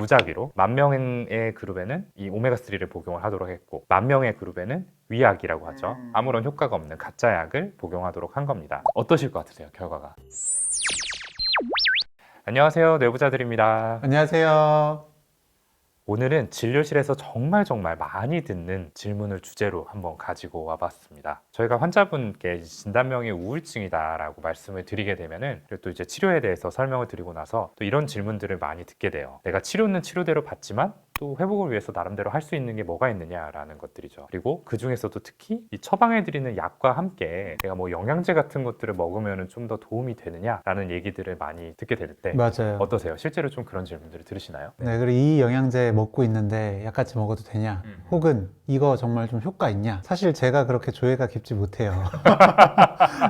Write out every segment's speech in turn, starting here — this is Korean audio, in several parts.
무작위로 10,000명의 그룹에는 이 오메가3를 복용을 하도록 했고 10,000명의 그룹에는 위약이라고 하죠. 아무런 효과가 없는 가짜 약을 복용하도록 한 겁니다. 어떠실 것 같으세요, 결과가? 안녕하세요, 뇌부자들입니다. 안녕하세요. 오늘은 진료실에서 정말 많이 듣는 질문을 주제로 한번 가지고 와봤습니다. 저희가 환자분께 진단명이 우울증이다라고 말씀을 드리게 되면은 그리고 또 이제 치료에 대해서 설명을 드리고 나서 또 이런 질문들을 많이 듣게 돼요. 내가 치료는 치료대로 받지만 또 회복을 위해서 나름대로 할 수 있는 게 뭐가 있느냐라는 것들이죠. 그리고 그 중에서도 특히 이 처방해드리는 약과 함께 내가 뭐 영양제 같은 것들을 먹으면 좀 더 도움이 되느냐라는 얘기들을 많이 듣게 될 때 맞아요. 어떠세요? 실제로 좀 그런 질문들을 들으시나요? 네, 그리고 이 영양제 먹고 있는데 약같이 먹어도 되냐? 혹은 이거 정말 좀 효과 있냐? 사실 제가 그렇게 조예가 깊지 못해요.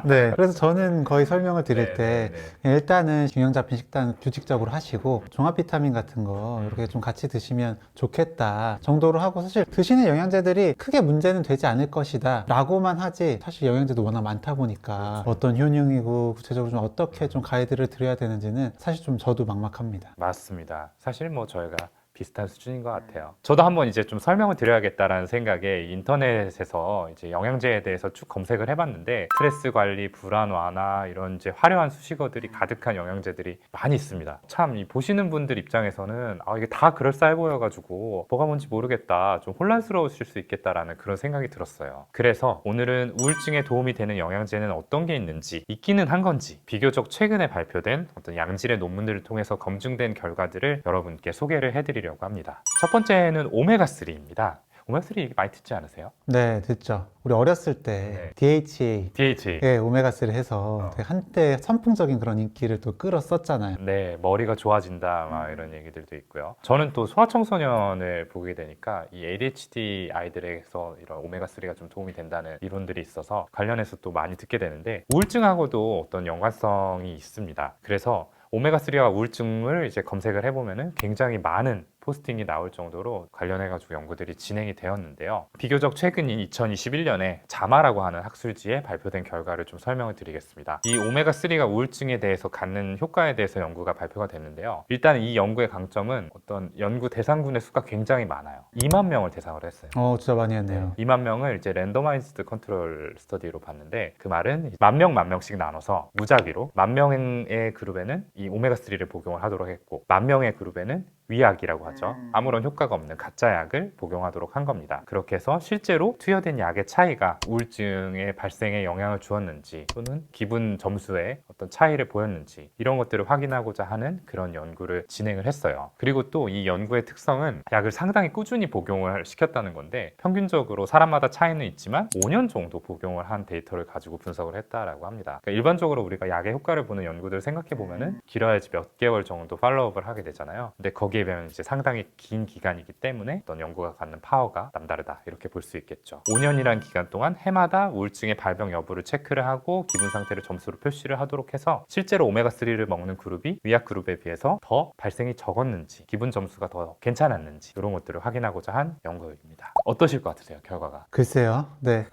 네, 그래서 저는 거의 설명을 드릴 때 그냥 일단은 균형 잡힌 식단 규칙적으로 하시고 종합 비타민 같은 거 이렇게 좀 같이 드시면 좋겠다 정도로 하고, 사실 드시는 영양제들이 크게 문제는 되지 않을 것이다 라고만 하지, 사실 영양제도 워낙 많다 보니까 어떤 효능이고 구체적으로 좀 어떻게 좀 가이드를 드려야 되는지는 사실 좀 저도 막막합니다. 맞습니다. 사실 뭐 저희가 비슷한 수준인 것 같아요. 저도 한번 이제 좀 설명을 드려야겠다라는 생각에 인터넷에서 이제 영양제에 대해서 쭉 검색을 해봤는데 스트레스 관리, 불안 완화 이런 이제 화려한 수식어들이 가득한 영양제들이 많이 있습니다. 참 이 보시는 분들 입장에서는 이게 다 그럴싸해 보여가지고 뭐가 뭔지 모르겠다, 좀 혼란스러우실 수 있겠다라는 그런 생각이 들었어요. 그래서 오늘은 우울증에 도움이 되는 영양제는 어떤 게 있는지, 있기는 한 건지, 비교적 최근에 발표된 어떤 양질의 논문들을 통해서 검증된 결과들을 여러분께 소개를 해드리려고 합니다. 첫 번째는 오메가3입니다. 오메가3 얘기 많이 듣지 않으세요? 네, 듣죠. 우리 어렸을 때 DHA DHA. 예, 오메가3를 해서 되게 한때 선풍적인 그런 인기를 또 끌었었잖아요. 네, 머리가 좋아진다 막 이런 얘기들도 있고요. 저는 또 소아청소년을 보게 되니까 이 ADHD 아이들에서 이런 오메가3가 좀 도움이 된다는 이론들이 있어서 관련해서 또 많이 듣게 되는데 우울증하고도 어떤 연관성이 있습니다. 그래서 오메가3와 우울증을 이제 검색을 해보면은 굉장히 많은 포스팅이 나올 정도로 관련해가지고 연구들이 진행이 되었는데요. 비교적 최근인 2021년에 자마라고 하는 학술지에 발표된 결과를 좀 설명을 드리겠습니다. 이 오메가3가 우울증에 대해서 갖는 효과에 대해서 연구가 발표가 됐는데요. 일단 이 연구의 강점은 어떤 연구 대상군의 수가 굉장히 많아요. 2만 명을 대상으로 했어요. 진짜 많이 했네요. 2만 명을 이제 랜더마이즈드 컨트롤 스터디로 봤는데 그 말은 10,000명씩 나눠서 무작위로 10,000명의 그룹에는 이 오메가3를 복용을 하도록 했고 10,000명의 그룹에는 위약이라고 하죠. 아무런 효과가 없는 가짜 약을 복용하도록 한 겁니다. 그렇게 해서 실제로 투여된 약의 차이가 우울증의 발생에 영향을 주었는지 또는 기분 점수에 어떤 차이를 보였는지 이런 것들을 확인하고자 하는 그런 연구를 진행을 했어요. 그리고 또 이 연구의 특성은 약을 상당히 꾸준히 복용을 시켰다는 건데 평균적으로 사람마다 차이는 있지만 5년 정도 복용을 한 데이터를 가지고 분석을 했다라고 합니다. 그러니까 일반적으로 우리가 약의 효과를 보는 연구들을 생각해 보면은 길어야지 몇 개월 정도 팔로우업을 하게 되잖아요. 근데 거기에 비하면 이제 상당히 긴 기간이기 때문에 어떤 연구가 갖는 파워가 남다르다 이렇게 볼 수 있겠죠. 5년이라는 기간 동안 해마다 우울증의 발병 여부를 체크를 하고 기분 상태를 점수로 표시를 하도록 해서 실제로 오메가3를 먹는 그룹이 위약 그룹에 비해서 더 발생이 적었는지 기분 점수가 더 괜찮았는지 이런 것들을 확인하고자 한 연구입니다. 어떠실 것 같으세요, 결과가? 글쎄요. 네.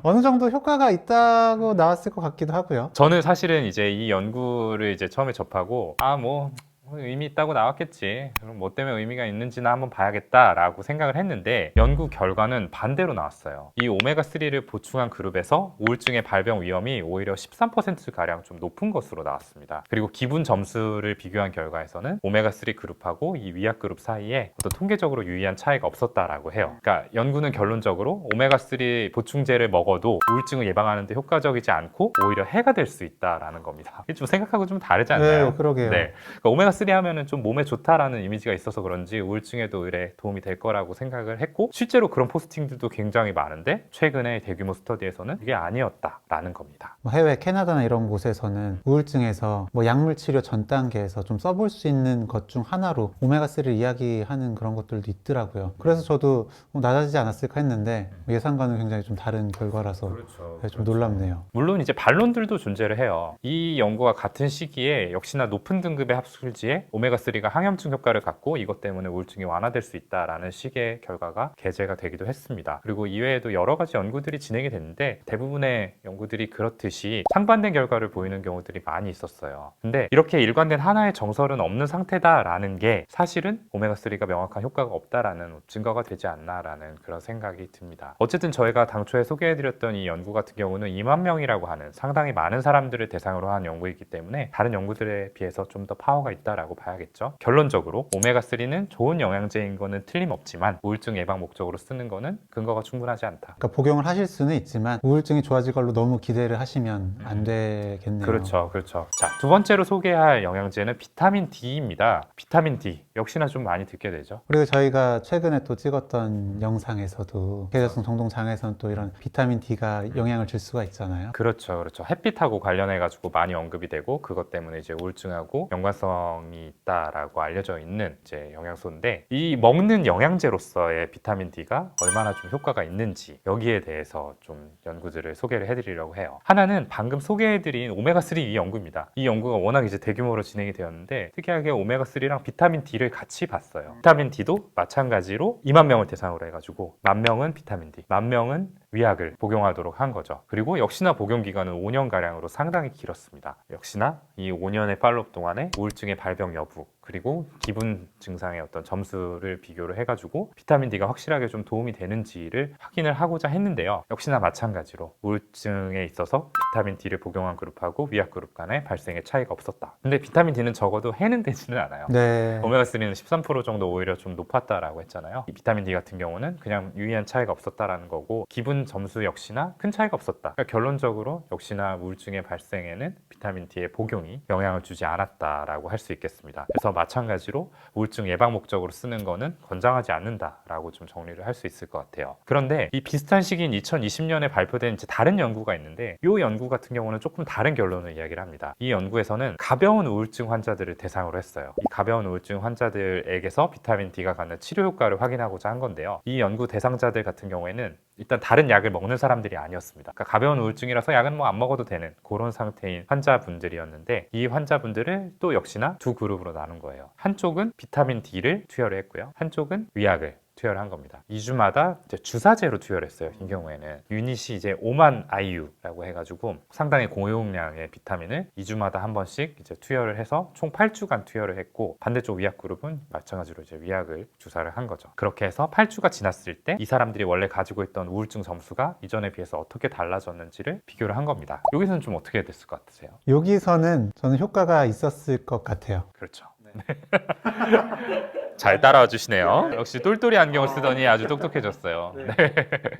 어느 정도 효과가 있다고 나왔을 것 같기도 하고요. 저는 사실은 이제 이 연구를 이제 처음에 접하고 뭐 의미 있다고 나왔겠지. 그럼 뭐 때문에 의미가 있는지나 한번 봐야겠다라고 생각을 했는데 연구 결과는 반대로 나왔어요. 이 오메가3를 보충한 그룹에서 우울증의 발병 위험이 오히려 13%가량 좀 높은 것으로 나왔습니다. 그리고 기분 점수를 비교한 결과에서는 오메가3 그룹하고 이 위약 그룹 사이에 어떤 통계적으로 유의한 차이가 없었다라고 해요. 그러니까 연구는 결론적으로 오메가3 보충제를 먹어도 우울증을 예방하는 데 효과적이지 않고 오히려 해가 될 수 있다라는 겁니다. 이게 좀 생각하고 좀 다르지 않나요? 네, 그러게요. 그러니까 오메가3 하면은 좀 몸에 좋다라는 이미지가 있어서 그런지 우울증에도 의뢰 도움이 될 거라고 생각을 했고 실제로 그런 포스팅들도 굉장히 많은데 최근에 대규모 스터디에서는 이게 아니었다라는 겁니다. 해외 캐나다나 이런 곳에서는 우울증에서 약물 치료 전 단계에서 좀 써볼 수 있는 것 중 하나로 오메가3를 이야기하는 그런 것들도 있더라고요. 그래서 저도 낮아지지 않았을까 했는데 예상과는 굉장히 좀 다른 결과라서 좀 놀랍네요. 물론 이제 반론들도 존재를 해요. 이 연구와 같은 시기에 역시나 높은 등급의 학술지에 당시에 오메가3가 항염증 효과를 갖고 이것 때문에 우울증이 완화될 수 있다라는 식의 결과가 게재가 되기도 했습니다. 그리고 이외에도 여러 가지 연구들이 진행이 됐는데 대부분의 연구들이 그렇듯이 상반된 결과를 보이는 경우들이 많이 있었어요. 근데 이렇게 일관된 하나의 정설은 없는 상태다라는 게 사실은 오메가3가 명확한 효과가 없다라는 증거가 되지 않나라는 그런 생각이 듭니다. 어쨌든 저희가 당초에 소개해드렸던 이 연구 같은 경우는 2만 명이라고 하는 상당히 많은 사람들을 대상으로 한 연구이기 때문에 다른 연구들에 비해서 좀 더 파워가 있다라고 봐야겠죠. 결론적으로 오메가3는 좋은 영양제인 거는 틀림없지만 우울증 예방 목적으로 쓰는 거는 근거가 충분하지 않다. 그러니까 복용을 하실 수는 있지만 우울증이 좋아질 걸로 너무 기대를 하시면 안 되겠네요. 그렇죠. 자, 두 번째로 소개할 영양제는 비타민 D입니다. 비타민 D 역시나 좀 많이 듣게 되죠. 그리고 저희가 최근에 또 찍었던 영상에서도 계절성 정동 장애에서는 또 이런 비타민 D가 영향을 줄 수가 있잖아요. 그렇죠. 햇빛하고 관련해가지고 많이 언급이 되고 그것 때문에 이제 우울증하고 연관성이 있다라고 알려져 있는 이제 영양소인데 이 먹는 영양제로서의 비타민 D가 얼마나 좀 효과가 있는지 여기에 대해서 좀 연구들을 소개를 해드리려고 해요. 하나는 방금 소개해드린 오메가3 이 연구입니다. 이 연구가 워낙 이제 대규모로 진행이 되었는데 특이하게 오메가3랑 비타민 D를 같이 봤어요. 비타민 D도 마찬가지로 2만 명을 대상으로 해가지고 10,000명은 비타민 D, 10,000명은 위약을 복용하도록 한 거죠. 그리고 역시나 복용 기간은 5년가량으로 상당히 길었습니다. 역시나 이 5년의 팔로업 동안에 우울증의 발병 여부 그리고 기분 증상의 어떤 점수를 비교를 해가지고 비타민 D가 확실하게 좀 도움이 되는지를 확인을 하고자 했는데요. 역시나 마찬가지로 우울증에 있어서 비타민 D를 복용한 그룹하고 위약 그룹 간의 발생의 차이가 없었다. 근데 비타민 D는 적어도 해는 되지는 않아요. 네. 오메가3는 13% 정도 오히려 좀 높았다라고 했잖아요. 이 비타민 D 같은 경우는 그냥 유의한 차이가 없었다라는 거고 기분 점수 역시나 큰 차이가 없었다. 그러니까 결론적으로 역시나 우울증의 발생에는 비타민 D의 복용이 영향을 주지 않았다라고 할 수 있겠습니다. 그래서 마찬가지로 우울증 예방 목적으로 쓰는 거는 권장하지 않는다라고 좀 정리를 할 수 있을 것 같아요. 그런데 이 비슷한 시기인 2020년에 발표된 이제 다른 연구가 있는데 이 연구 같은 경우는 조금 다른 결론을 이야기를 합니다. 이 연구에서는 가벼운 우울증 환자들을 대상으로 했어요. 이 가벼운 우울증 환자들에게서 비타민 D가 갖는 치료 효과를 확인하고자 한 건데요. 이 연구 대상자들 같은 경우에는 일단 다른 약을 먹는 사람들이 아니었습니다. 그러니까 가벼운 우울증이라서 약은 뭐 안 먹어도 되는 그런 상태인 환자분들이었는데 이 환자분들을 또 역시나 두 그룹으로 나눈 거예요. 한쪽은 비타민 D를 투여를 했고요. 한쪽은 위약을 투여를 한 겁니다. 2주마다 이제 주사제로 투여를 했어요. 이 경우에는 유닛이 이제 5만 IU라고 해가지고 상당히 고용량의 비타민을 2주마다 한 번씩 이제 투여를 해서 총 8주간 투여를 했고 반대쪽 위약 그룹은 마찬가지로 이제 위약을 주사를 한 거죠. 그렇게 해서 8주가 지났을 때 이 사람들이 원래 가지고 있던 우울증 점수가 이전에 비해서 어떻게 달라졌는지를 비교를 한 겁니다. 여기서는 좀 어떻게 됐을 것 같으세요? 여기서는 저는 효과가 있었을 것 같아요. 그렇죠. 잘 따라와 주시네요. 역시 똘똘이 안경을 쓰더니 아주 똑똑해졌어요. 네.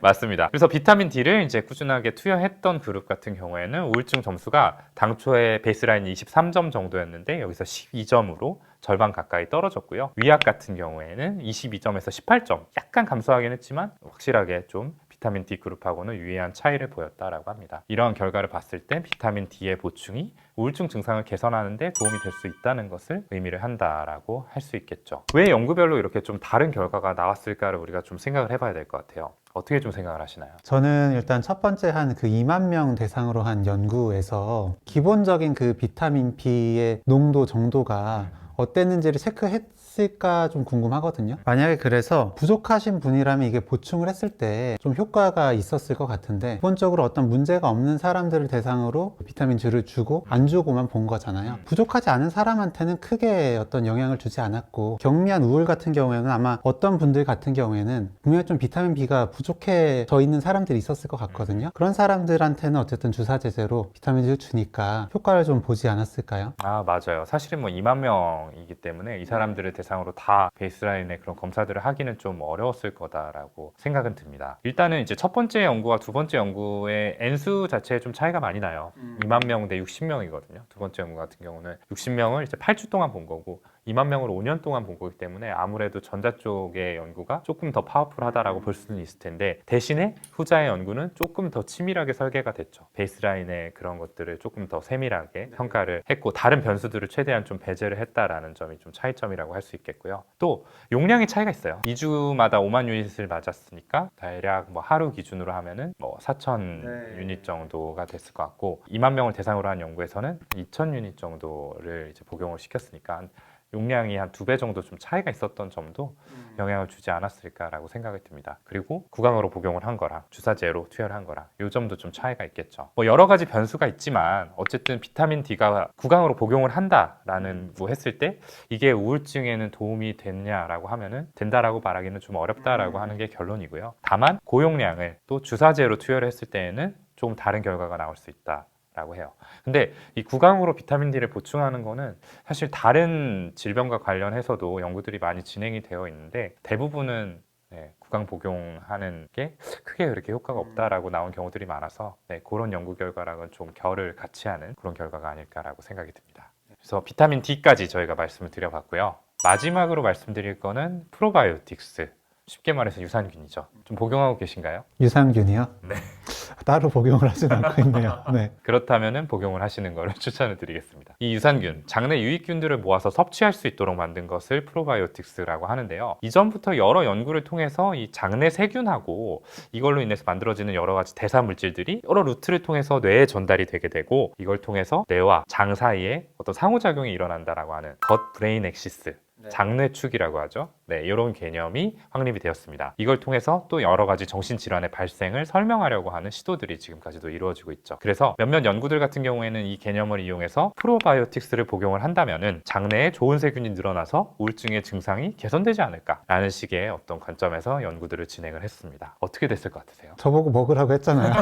맞습니다. 그래서 비타민 D를 이제 꾸준하게 투여했던 그룹 같은 경우에는 우울증 점수가 당초에 베이스라인이 23점 정도였는데 여기서 12점으로 절반 가까이 떨어졌고요. 위약 같은 경우에는 22점에서 18점 약간 감소하긴 했지만 확실하게 좀 비타민 D 그룹하고는 유의한 차이를 보였다라고 합니다. 이러한 결과를 봤을 때 비타민 D의 보충이 우울증 증상을 개선하는 데 도움이 될 수 있다는 것을 의미를 한다라고 할 수 있겠죠. 왜 연구별로 이렇게 좀 다른 결과가 나왔을까를 우리가 좀 생각을 해봐야 될 것 같아요. 어떻게 좀 생각을 하시나요? 저는 일단 첫 번째 한 그 2만 명 대상으로 한 연구에서 기본적인 그 비타민 B의 농도 정도가 어땠는지를 체크했을까 좀 궁금하거든요. 만약에 그래서 부족하신 분이라면 이게 보충을 했을 때 좀 효과가 있었을 것 같은데 기본적으로 어떤 문제가 없는 사람들을 대상으로 비타민 D를 주고 안 주고만 본 거잖아요. 부족하지 않은 사람한테는 크게 어떤 영향을 주지 않았고 경미한 우울 같은 경우에는 아마 어떤 분들 같은 경우에는 분명히 좀 비타민 B가 부족해져 있는 사람들이 있었을 것 같거든요. 그런 사람들한테는 어쨌든 주사 제제로 비타민 D를 주니까 효과를 좀 보지 않았을까요? 아, 맞아요. 사실은 뭐 2만 명이기 때문에 이 사람들을 대상으로 다 베이스라인의 그런 검사들을 하기는 좀 어려웠을 거다라고 생각은 듭니다. 일단은 이제 첫 번째 연구와 두 번째 연구의 N수 자체에 좀 차이가 많이 나요. 2만 명 대 60명이거든요. 두 번째 연구 같은 경우는 60명을 이제 8주 동안 본 거고 2만 명을 5년 동안 본 거기 때문에 아무래도 전자 쪽의 연구가 조금 더 파워풀하다라고 볼 수는 있을 텐데 대신에 후자의 연구는 조금 더 치밀하게 설계가 됐죠. 베이스라인의 그런 것들을 조금 더 세밀하게 평가를 했고 다른 변수들을 최대한 좀 배제를 했다라는 점이 좀 차이점이라고 할 수 있겠고요. 또 용량의 차이가 있어요. 2주마다 5만 유닛을 맞았으니까 대략 뭐 하루 기준으로 하면은 뭐 4,000 유닛 정도가 됐을 것 같고 2만 명을 대상으로 한 연구에서는 2,000 유닛 정도를 이제 복용을 시켰으니까 용량이 한 2배 정도 좀 차이가 있었던 점도 영향을 주지 않았을까라고 생각이 듭니다. 그리고 구강으로 복용을 한 거랑 주사제로 투여를 한 거랑 이 점도 좀 차이가 있겠죠. 뭐 여러 가지 변수가 있지만 어쨌든 비타민 D가 구강으로 복용을 한다라는 뭐 했을 때 이게 우울증에는 도움이 됐냐라고 하면은 된다라고 말하기는 좀 어렵다라고 하는 게 결론이고요. 다만 고용량을 또 주사제로 투여를 했을 때에는 조금 다른 결과가 나올 수 있다. 라고 해요. 근데 이 구강으로 비타민 D를 보충하는 거는 사실 다른 질병과 관련해서도 연구들이 많이 진행이 되어 있는데 대부분은 구강 복용하는 게 크게 그렇게 효과가 없다라고 나온 경우들이 많아서 그런 연구 결과랑은 좀 결을 같이 하는 그런 결과가 아닐까라고 생각이 듭니다. 그래서 비타민 D까지 저희가 말씀을 드려봤고요. 마지막으로 말씀드릴 거는 프로바이오틱스. 쉽게 말해서 유산균이죠. 좀 복용하고 계신가요? 유산균이요? 네. 따로 복용을 하진 않고 있네요. 네. 그렇다면 복용을 하시는 것을 추천을 드리겠습니다. 이 유산균, 장내 유익균들을 모아서 섭취할 수 있도록 만든 것을 프로바이오틱스라고 하는데요. 이전부터 여러 연구를 통해서 이 장내 세균하고 이걸로 인해서 만들어지는 여러 가지 대사 물질들이 여러 루트를 통해서 뇌에 전달이 되게 되고 이걸 통해서 뇌와 장 사이에 어떤 상호작용이 일어난다라고 하는 겉 브레인 엑시스 장뇌축이라고 하죠. 이런 개념이 확립이 되었습니다. 이걸 통해서 또 여러 가지 정신질환의 발생을 설명하려고 하는 시도들이 지금까지도 이루어지고 있죠. 그래서 몇몇 연구들 같은 경우에는 이 개념을 이용해서 프로바이오틱스를 복용을 한다면은 장내에 좋은 세균이 늘어나서 우울증의 증상이 개선되지 않을까라는 식의 어떤 관점에서 연구들을 진행을 했습니다. 어떻게 됐을 것 같으세요? 저보고 먹으라고 했잖아요.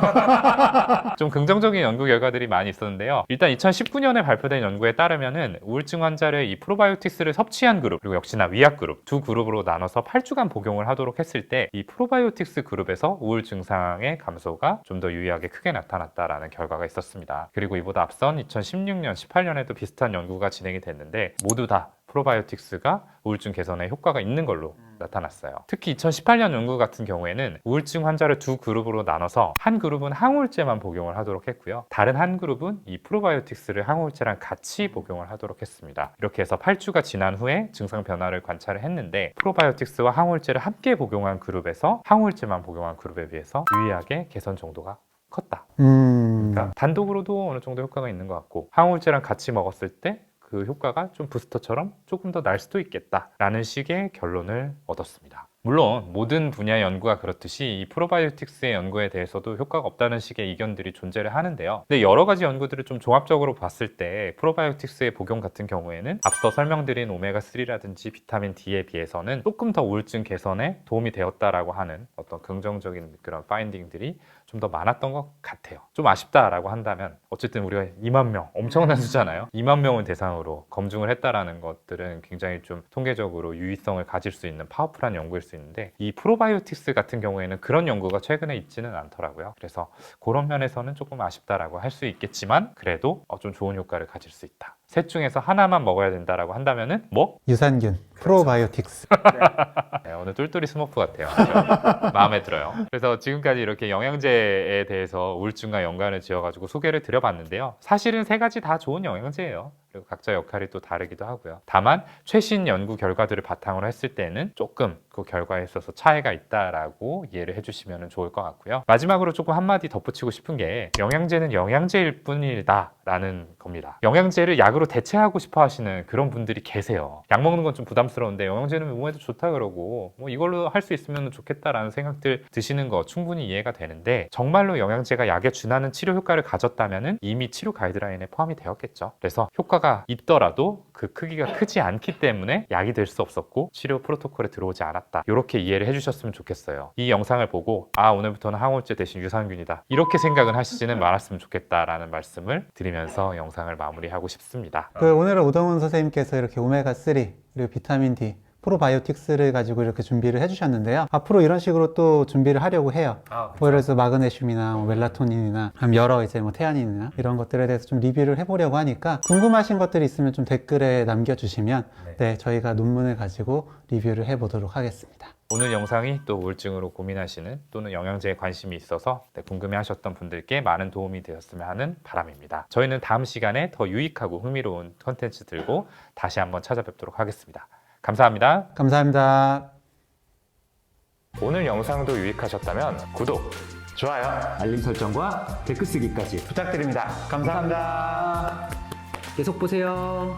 좀 긍정적인 연구 결과들이 많이 있었는데요. 일단 2019년에 발표된 연구에 따르면은 우울증 환자를 이 프로바이오틱스를 섭취한 그룹 그리고 역시나 위약 그룹 두 그룹으로 나눠서 8주간 복용을 하도록 했을 때 이 프로바이오틱스 그룹에서 우울 증상의 감소가 좀 더 유의하게 크게 나타났다라는 결과가 있었습니다. 그리고 이보다 앞선 2016년, 18년에도 비슷한 연구가 진행이 됐는데 모두 다 프로바이오틱스가 우울증 개선에 효과가 있는 걸로 나타났어요. 특히 2018년 연구 같은 경우에는 우울증 환자를 두 그룹으로 나눠서 한 그룹은 항우울제만 복용을 하도록 했고요. 다른 한 그룹은 이 프로바이오틱스를 항우울제랑 같이 복용을 하도록 했습니다. 이렇게 해서 8주가 지난 후에 증상 변화를 관찰을 했는데 프로바이오틱스와 항우울제를 함께 복용한 그룹에서 항우울제만 복용한 그룹에 비해서 유의하게 개선 정도가 컸다. 그러니까 단독으로도 어느 정도 효과가 있는 것 같고 항우울제랑 같이 먹었을 때 그 효과가 좀 부스터처럼 조금 더 날 수도 있겠다라는 식의 결론을 얻었습니다. 물론 모든 분야 연구가 그렇듯이 이 프로바이오틱스의 연구에 대해서도 효과가 없다는 식의 의견들이 존재를 하는데요. 근데 여러 가지 연구들을 좀 종합적으로 봤을 때 프로바이오틱스의 복용 같은 경우에는 앞서 설명드린 오메가3라든지 비타민 D에 비해서는 조금 더 우울증 개선에 도움이 되었다라고 하는 어떤 긍정적인 그런 파인딩들이 좀 더 많았던 것 같아요. 좀 아쉽다라고 한다면 어쨌든 우리가 2만 명, 엄청난 수잖아요. 2만 명을 대상으로 검증을 했다라는 것들은 굉장히 좀 통계적으로 유의성을 가질 수 있는 파워풀한 연구일 수 있는데 이 프로바이오틱스 같은 경우에는 그런 연구가 최근에 있지는 않더라고요. 그래서 그런 면에서는 조금 아쉽다라고 할 수 있겠지만 그래도 좀 좋은 효과를 가질 수 있다. 셋 중에서 하나만 먹어야 된다라고 한다면은 뭐? 유산균, 프로바이오틱스. 네, 오늘 똘똘이 스머프 같아요. 아주 마음에 들어요. 그래서 지금까지 이렇게 영양제에 대해서 우울증과 연관을 지어가지고 소개를 드려봤는데요. 사실은 세 가지 다 좋은 영양제예요. 그리고 각자 역할이 또 다르기도 하고요. 다만 최신 연구 결과들을 바탕으로 했을 때는 조금 그 결과에 있어서 차이가 있다라고 이해를 해주시면 좋을 것 같고요. 마지막으로 조금 한마디 덧붙이고 싶은 게 영양제는 영양제일 뿐이다 라는 겁니다. 영양제를 약으로 대체하고 싶어 하시는 그런 분들이 계세요. 약 먹는 건 좀 부담스러운데 영양제는 몸에도 좋다 그러고 뭐 이걸로 할 수 있으면 좋겠다라는 생각들 드시는 거 충분히 이해가 되는데 정말로 영양제가 약에 준하는 치료 효과를 가졌다면 이미 치료 가이드라인에 포함이 되었겠죠. 그래서 효과가 있더라도 그 크기가 크지 않기 때문에 약이 될 수 없었고 치료 프로토콜에 들어오지 않았다. 이렇게 이해를 해주셨으면 좋겠어요. 이 영상을 보고 오늘부터는 항우울제 대신 유산균이다. 이렇게 생각을 하시지는 말았으면 좋겠다라는 말씀을 드리면서 영상을 마무리하고 싶습니다. 오늘은 오동훈 선생님께서 이렇게 오메가3 그리고 비타민 D 프로바이오틱스를 가지고 이렇게 준비를 해주셨는데요. 앞으로 이런 식으로 또 준비를 하려고 해요. 뭐 예를 들어서 마그네슘이나 멜라토닌이나 여러 이제 태아닌이나 이런 것들에 대해서 좀 리뷰를 해보려고 하니까 궁금하신 것들이 있으면 좀 댓글에 남겨주시면 저희가 논문을 가지고 리뷰를 해보도록 하겠습니다. 오늘 영상이 또 우울증으로 고민하시는 또는 영양제에 관심이 있어서 궁금해하셨던 분들께 많은 도움이 되었으면 하는 바람입니다. 저희는 다음 시간에 더 유익하고 흥미로운 컨텐츠 들고 다시 한번 찾아뵙도록 하겠습니다. 감사합니다. 감사합니다. 오늘 영상도 유익하셨다면 구독, 좋아요, 알림 설정과 댓글 쓰기까지 부탁드립니다. 감사합니다. 계속 보세요.